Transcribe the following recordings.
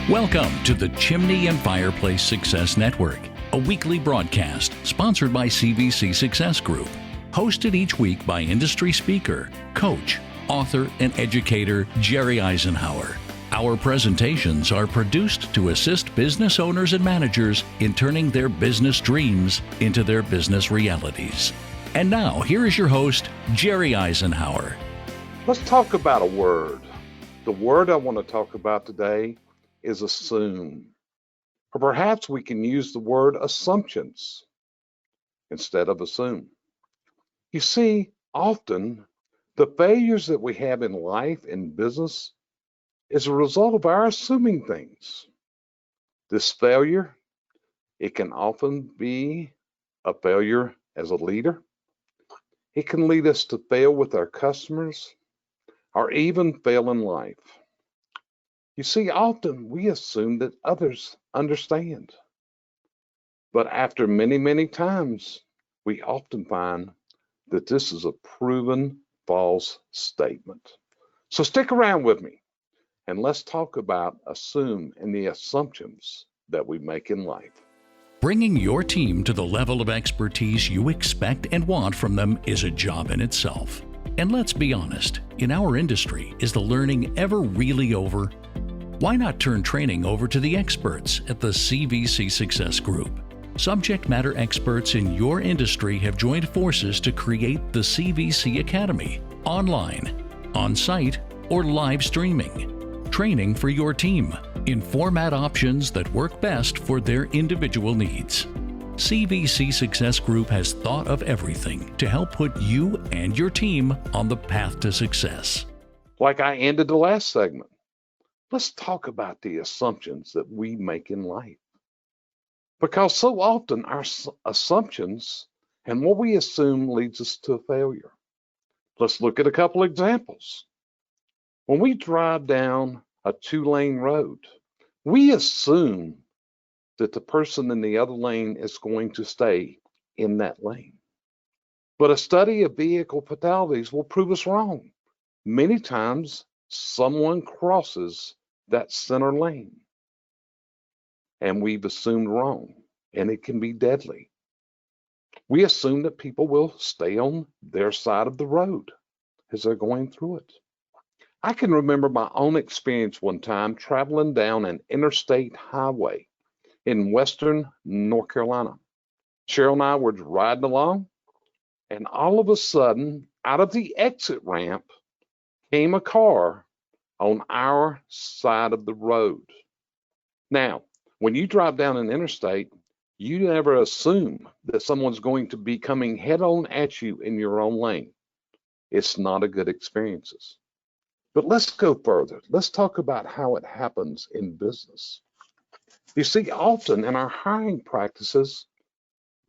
Welcome to the Chimney and Fireplace Success Network, a weekly broadcast sponsored by CVC Success Group, hosted each week by industry speaker, coach, author, and educator Jerry Isenhour. Our presentations are produced to assist business owners and managers in turning their business dreams into their business realities. And now, here is your host, Jerry Isenhour. Let's talk about a word. The word I want to talk about today is assume. Or perhaps we can use the word assumptions instead of assume. You see, often the failures that we have in life and business is a result of our assuming things. This failure, it can often be a failure as a leader. It can lead us to fail with our customers or even fail in life. You see, often we assume that others understand. But after many, many times, we often find that this is a proven false statement. So stick around with me and let's talk about assume and the assumptions that we make in life. Bringing your team to the level of expertise you expect and want from them is a job in itself. And let's be honest, in our industry, is the learning ever really over? Why not turn training over to the experts at the CVC Success Group? Subject matter experts in your industry have joined forces to create the CVC Academy, online, on-site, or live streaming. Training for your team in format options that work best for their individual needs. CVC Success Group has thought of everything to help put you and your team on the path to success. Like I ended the last segment, let's talk about the assumptions that we make in life. Because so often our assumptions and what we assume leads us to a failure. Let's look at a couple examples. When we drive down a two-lane road, we assume that the person in the other lane is going to stay in that lane. But a study of vehicle fatalities will prove us wrong. Many times, someone crosses that center lane, and we've assumed wrong, and it can be deadly. We assume that people will stay on their side of the road as they're going through it. I can remember my own experience one time traveling down an interstate highway in western North Carolina. Sheryl and I were riding along, and all of a sudden, out of the exit ramp came a car on our side of the road. Now, when you drive down an interstate, you never assume that someone's going to be coming head on at you in your own lane. It's not a good experience. But let's go further. Let's talk about how it happens in business. You see, often in our hiring practices,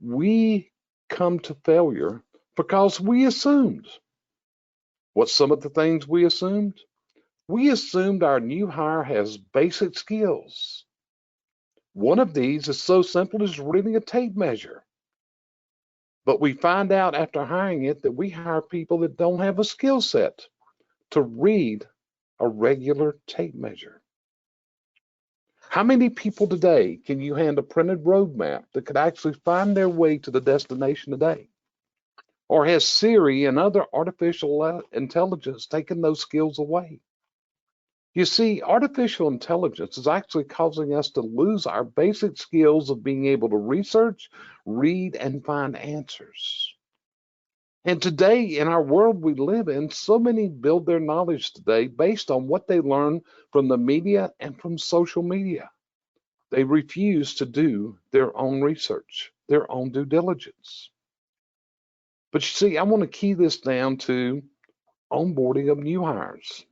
we come to failure because we assumed. What's some of the things we assumed? We assumed our new hire has basic skills. One of these is so simple as reading a tape measure. But we find out after hiring it that we hire people that don't have a skill set to read a regular tape measure. How many people today can you hand a printed roadmap that could actually find their way to the destination today? Or has Siri and other artificial intelligence taken those skills away? You see, artificial intelligence is actually causing us to lose our basic skills of being able to research, read, and find answers. And today, in our world we live in, so many build their knowledge today based on what they learn from the media and from social media. They refuse to do their own research, their own due diligence. But you see, I want to key this down to onboarding of new hires.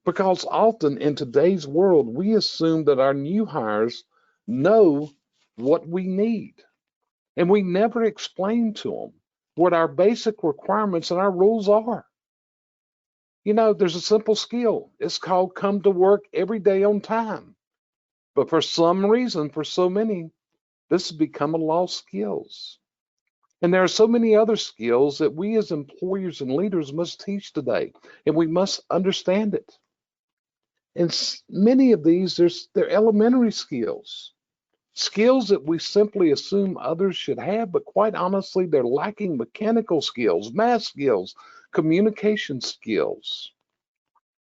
Because often in today's world, we assume that our new hires know what we need. And we never explain to them what our basic requirements and our rules are. You know, there's a simple skill. It's called come to work every day on time. But for some reason, for so many, this has become a lost skills. And there are so many other skills that we as employers and leaders must teach today, and we must understand it. And many of these, they're elementary skills, skills that we simply assume others should have, but quite honestly, they're lacking mechanical skills, math skills, communication skills.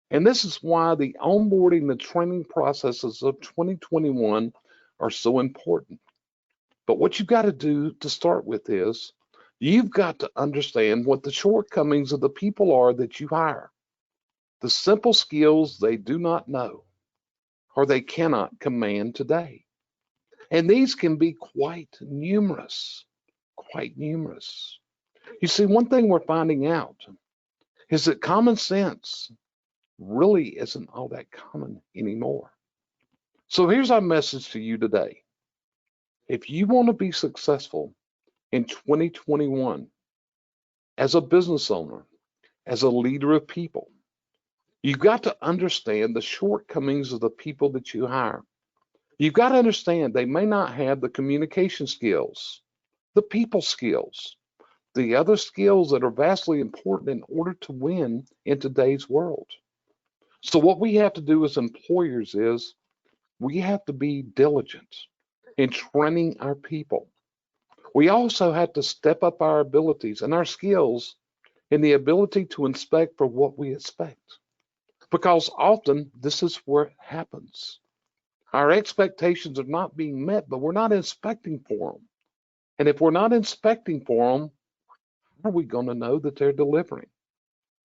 And this is why the onboarding, the training processes of 2021 are so important. But what you've got to do to start with is you've got to understand what the shortcomings of the people are that you hire, the simple skills they do not know or they cannot command today. And these can be quite numerous, quite numerous. You see, one thing we're finding out is that common sense really isn't all that common anymore. So here's our message to you today. If you want to be successful in 2021 as a business owner, as a leader of people, you've got to understand the shortcomings of the people that you hire. You've got to understand they may not have the communication skills, the people skills, the other skills that are vastly important in order to win in today's world. So what we have to do as employers is we have to be diligent in training our people. We also have to step up our abilities and our skills in the ability to inspect for what we expect. Because often this is where it happens. Our expectations are not being met, but we're not inspecting for them. And if we're not inspecting for them, how are we going to know that they're delivering?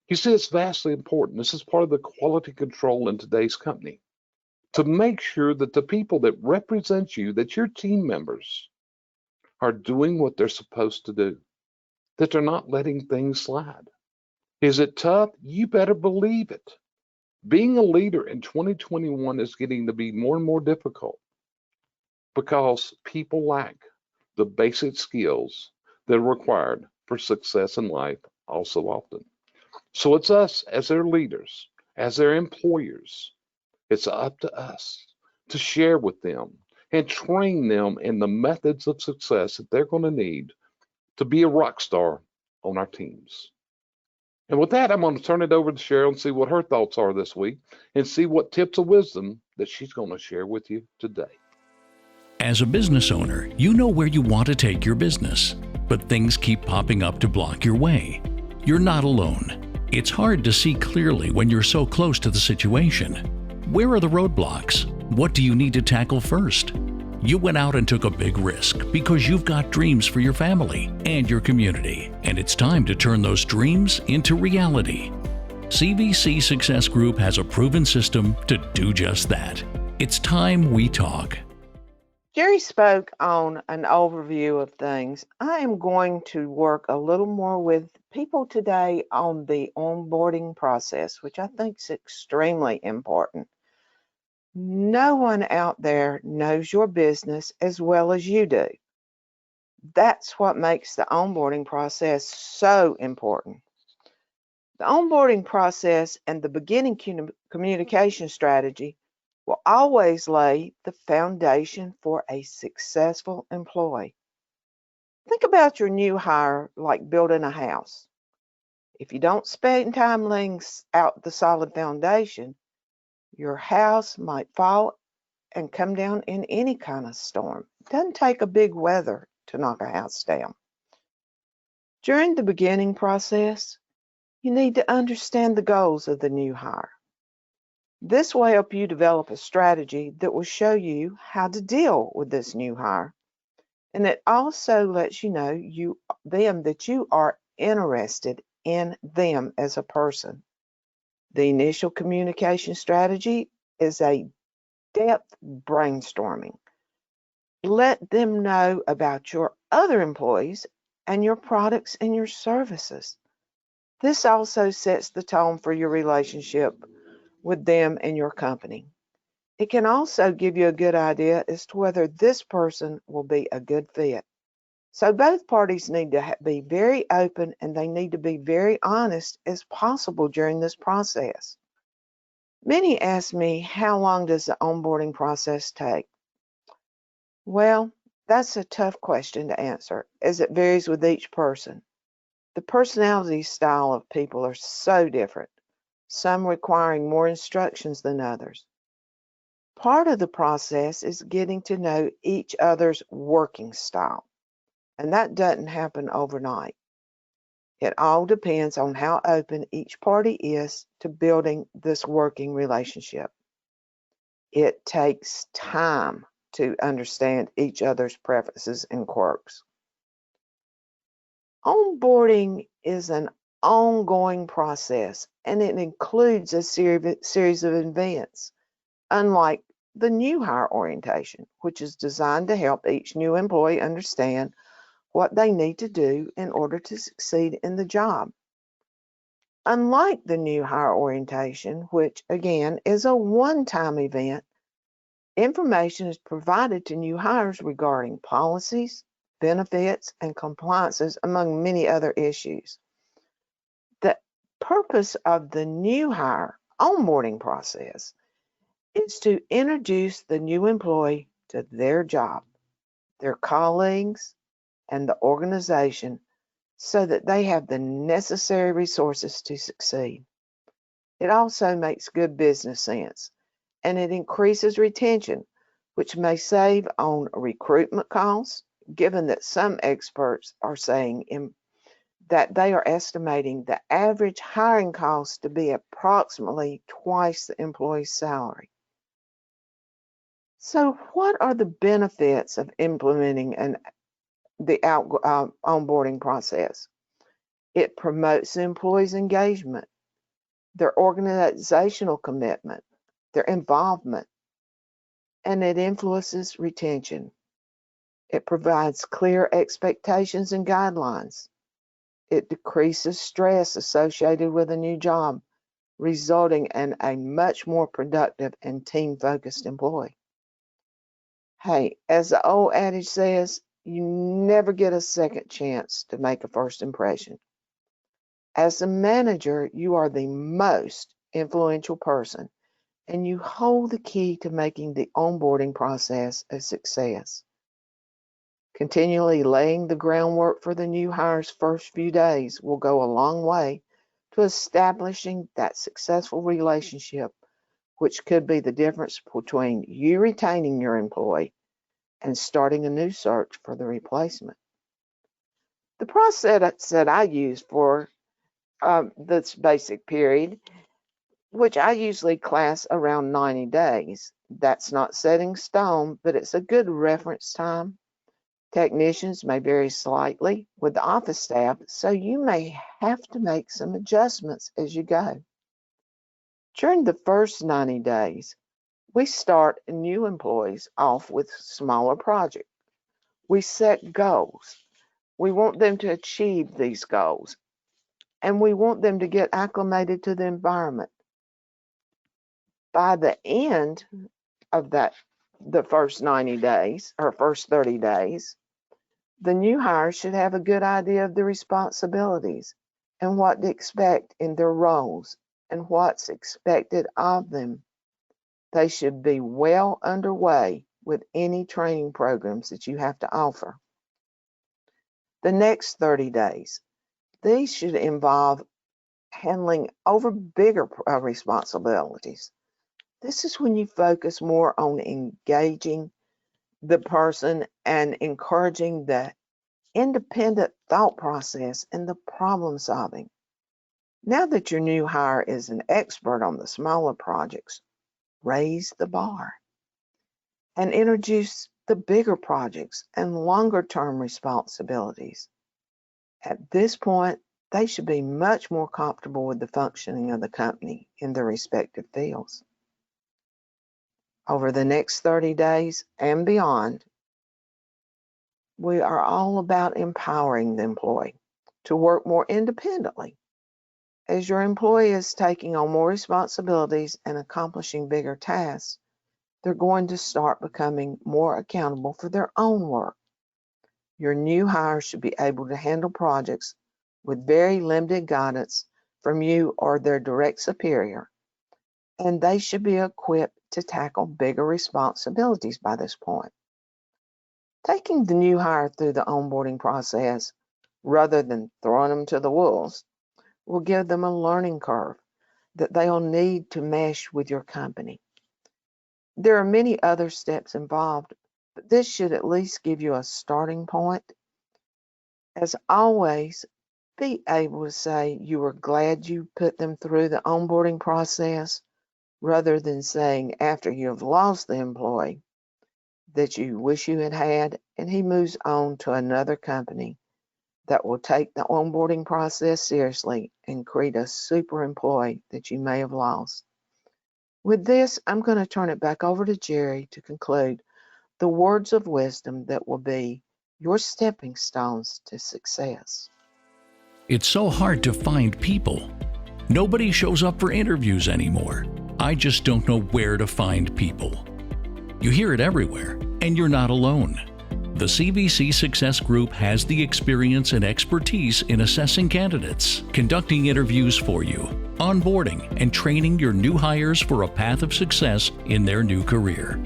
You see, it's vastly important. This is part of the quality control in today's company to make sure that the people that represent you, that your team members are doing what they're supposed to do, that they're not letting things slide. Is it tough? You better believe it. Being a leader in 2021 is getting to be more and more difficult because people lack the basic skills that are required for success in life also often. So it's us as their leaders, as their employers, it's up to us to share with them and train them in the methods of success that they're going to need to be a rock star on our teams. And with that, I'm going to turn it over to Sheryl and see what her thoughts are this week and see what tips of wisdom that she's going to share with you today. As a business owner, you know where you want to take your business, but things keep popping up to block your way. You're not alone. It's hard to see clearly when you're so close to the situation. Where are the roadblocks? What do you need to tackle first? You went out and took a big risk because you've got dreams for your family and your community, and it's time to turn those dreams into reality. CVC Success Group has a proven system to do just that. It's time we talk. Jerry spoke on an overview of things. I am going to work a little more with people today on the onboarding process, which I think is extremely important. No one out there knows your business as well as you do. That's what makes the onboarding process so important. The onboarding process and the beginning communication strategy will always lay the foundation for a successful employee. Think about your new hire like building a house. If you don't spend time laying out the solid foundation, your house might fall and come down in any kind of storm. It doesn't take a big weather to knock a house down. During the beginning process, you need to understand the goals of the new hire. This will help you develop a strategy that will show you how to deal with this new hire. And it also lets you know that you are interested in them as a person. The initial communication strategy is a depth brainstorming. Let them know about your other employees and your products and your services. This also sets the tone for your relationship with them and your company. It can also give you a good idea as to whether this person will be a good fit. So both parties need to be very open and they need to be very honest as possible during this process. Many ask me, how long does the onboarding process take? Well, that's a tough question to answer as it varies with each person. The personality style of people are so different. some requiring more instructions than others. Part of the process is getting to know each other's working style, and that doesn't happen overnight. It all depends on how open each party is to building this working relationship. It takes time to understand each other's preferences and quirks. Onboarding is an ongoing process, and it includes a series of events, unlike the new hire orientation, which is designed to help each new employee understand what they need to do in order to succeed in the job. Unlike the new hire orientation, which again is a one-time event, information is provided to new hires regarding policies, benefits, and compliances, among many other issues. The purpose of the new hire onboarding process is to introduce the new employee to their job, their colleagues, and the organization so that they have the necessary resources to succeed. It also makes good business sense, and it increases retention, which may save on recruitment costs, given that some experts are saying that they are estimating the average hiring cost to be approximately twice the employee's salary. So what are the benefits of implementing the onboarding process? It promotes the employee's engagement, their organizational commitment, their involvement, and it influences retention. It provides clear expectations and guidelines. It decreases stress associated with a new job, resulting in a much more productive and team-focused employee. Hey, as the old adage says, you never get a second chance to make a first impression. As a manager, you are the most influential person, and you hold the key to making the onboarding process a success. Continually laying the groundwork for the new hire's first few days will go a long way to establishing that successful relationship, which could be the difference between you retaining your employee and starting a new search for the replacement. The process that I use for this basic period, which I usually class around 90 days. That's not set in stone, but it's a good reference time. Technicians may vary slightly with the office staff, so you may have to make some adjustments as you go. During the first 90 days, we start new employees off with smaller projects. We set goals. We want them to achieve these goals, and we want them to get acclimated to the environment. By the end of the first 90 days or first 30 days, the new hire should have a good idea of the responsibilities and what to expect in their roles and what's expected of them. They should be well underway with any training programs that you have to offer. The next 30 days, these should involve handling over bigger responsibilities. This is when you focus more on engaging the person and encouraging the independent thought process and the problem solving. Now that your new hire is an expert on the smaller projects, raise the bar and introduce the bigger projects and longer term responsibilities. At this point, they should be much more comfortable with the functioning of the company in their respective fields. Over the next 30 days and beyond, we are all about empowering the employee to work more independently. As your employee is taking on more responsibilities and accomplishing bigger tasks, they're going to start becoming more accountable for their own work. Your new hire should be able to handle projects with very limited guidance from you or their direct superior, and they should be equipped to tackle bigger responsibilities by this point. Taking the new hire through the onboarding process, rather than throwing them to the wolves, will give them a learning curve that they'll need to mesh with your company. There are many other steps involved, but this should at least give you a starting point. As always, be able to say you are glad you put them through the onboarding process rather than saying after you have lost the employee that you wish you had and he moves on to another company that will take the onboarding process seriously and create a super employee that you may have lost. With this, I'm going to turn it back over to Jerry to conclude the words of wisdom that will be your stepping stones to success. It's so hard to find people. Nobody shows up for interviews anymore. I just don't know where to find people. You hear it everywhere, and you're not alone. The CVC Success Group has the experience and expertise in assessing candidates, conducting interviews for you, onboarding, and training your new hires for a path of success in their new career.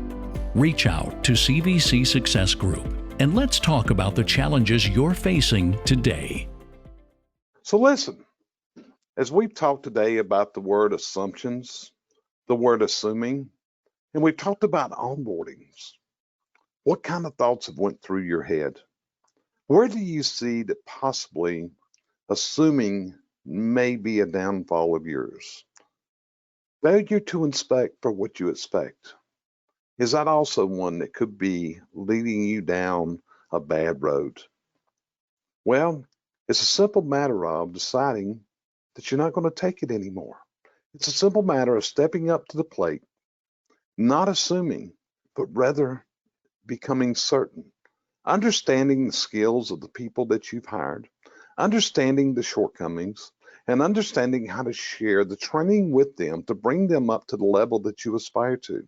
Reach out to CVC Success Group and let's talk about the challenges you're facing today. So listen, as we've talked today about the word assumptions, the word assuming, and we've talked about onboardings, what kind of thoughts have went through your head? Where do you see that possibly assuming may be a downfall of yours? Failure to inspect for what you expect. Is that also one that could be leading you down a bad road? Well, it's a simple matter of deciding that you're not going to take it anymore. It's a simple matter of stepping up to the plate, not assuming, but rather becoming certain, understanding the skills of the people that you've hired, understanding the shortcomings, and understanding how to share the training with them to bring them up to the level that you aspire to.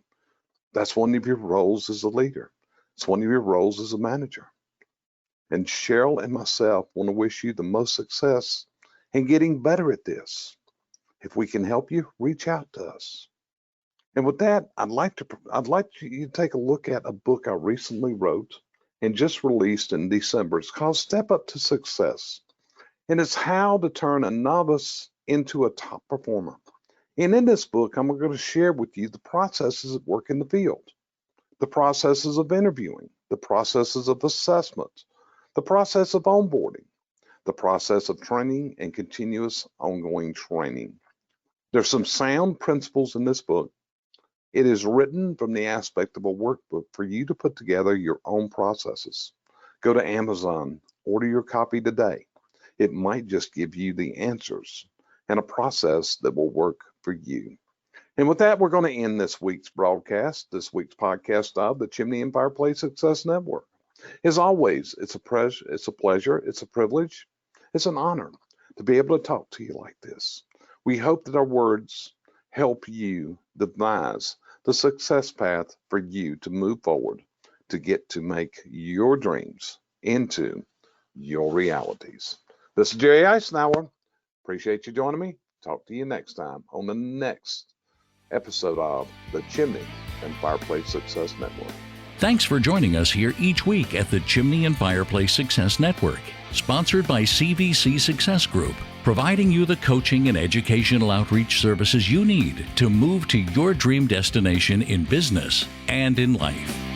That's one of your roles as a leader. It's one of your roles as a manager. And Sheryl and myself want to wish you the most success in getting better at this. If we can help you, reach out to us. And with that, I'd like you to take a look at a book I recently wrote and just released in December. It's called Step Up to Success. And it's how to turn a novice into a top performer. And in this book, I'm going to share with you the processes that work in the field, the processes of interviewing, the processes of assessment, the process of onboarding, the process of training and continuous ongoing training. There's some sound principles in this book. It is written from the aspect of a workbook for you to put together your own processes. Go to Amazon, order your copy today. It might just give you the answers and a process that will work for you. And with that, we're going to end this week's broadcast, this week's podcast of the Chimney and Fireplace Success Network. As always, it's a pleasure, it's a privilege, it's an honor to be able to talk to you like this. We hope that our words help you devise the success path for you to move forward, to get to make your dreams into your realities. This is Jerry Isenhour. Appreciate you joining me. Talk to you next time on the next episode of the Chimney and Fireplace Success Network. Thanks for joining us here each week at the Chimney and Fireplace Success Network, sponsored by CVC Success Group, providing you the coaching and educational outreach services you need to move to your dream destination in business and in life.